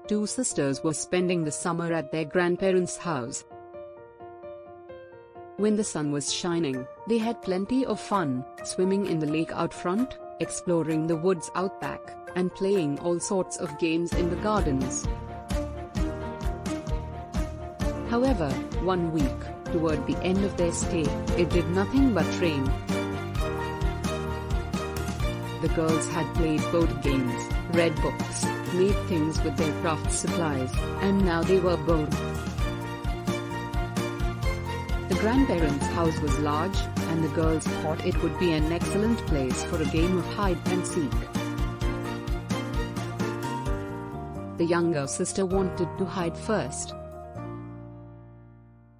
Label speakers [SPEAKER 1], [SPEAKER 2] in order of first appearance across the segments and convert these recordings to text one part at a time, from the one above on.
[SPEAKER 1] two sisters were spending the summer at their grandparents' house. When the sun was shining, they had plenty of fun, swimming in the lake out front, exploring the woods out back, and playing all sorts of games in the gardens. However, one week, toward the end of their stay, it did nothing but rain. The girls had played board games, read books, made things with their craft supplies, and now they were bored. The grandparents' house was large, and the girls thought it would be an excellent place for a game of hide and seek. The younger sister wanted to hide first.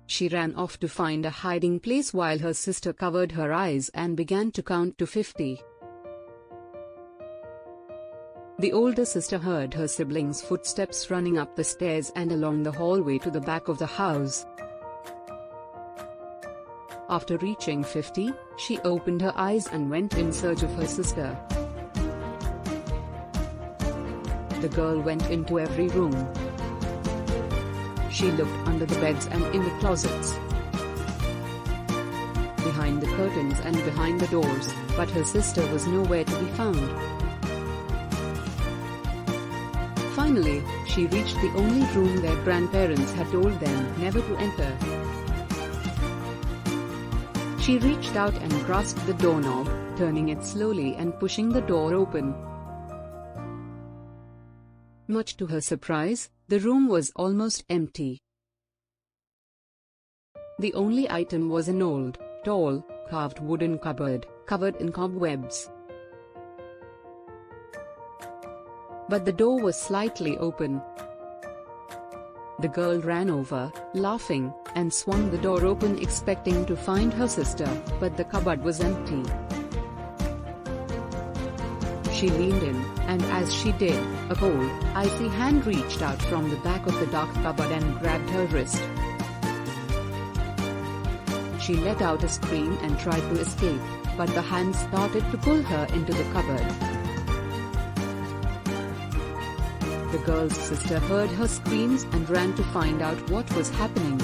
[SPEAKER 1] She ran off to find a hiding place while her sister covered her eyes and began to count to 50. The older sister heard her siblings' footsteps running up the stairs and along the hallway to the back of the house. After reaching 50, she opened her eyes and went in search of her sister. The girl went into every room. She looked under the beds and in the closets, behind the curtains and behind the doors, but her sister was nowhere to be found. Finally, she reached the only room their grandparents had told them never to enter. She reached out and grasped the doorknob, turning it slowly and pushing the door open. Much to her surprise, the room was almost empty. The only item was an old, tall, carved wooden cupboard, covered in cobwebs. But the door was slightly open. The girl ran over, laughing, and swung the door open expecting to find her sister, but the cupboard was empty. She leaned in, and as she did, a cold, icy hand reached out from the back of the dark cupboard and grabbed her wrist. She let out a scream and tried to escape, but the hand started to pull her into the cupboard. The girl's sister heard her screams and ran to find out what was happening.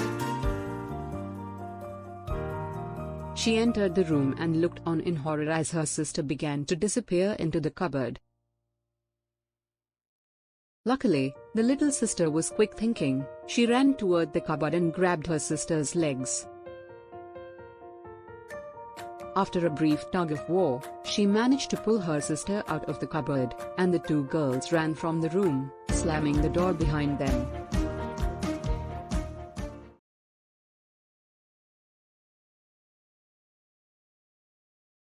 [SPEAKER 1] She entered the room and looked on in horror as her sister began to disappear into the cupboard. Luckily, the little sister was quick thinking. She ran toward the cupboard and grabbed her sister's legs. After a brief tug of war, she managed to pull her sister out of the cupboard, and the two girls ran from the room, slamming the door behind them.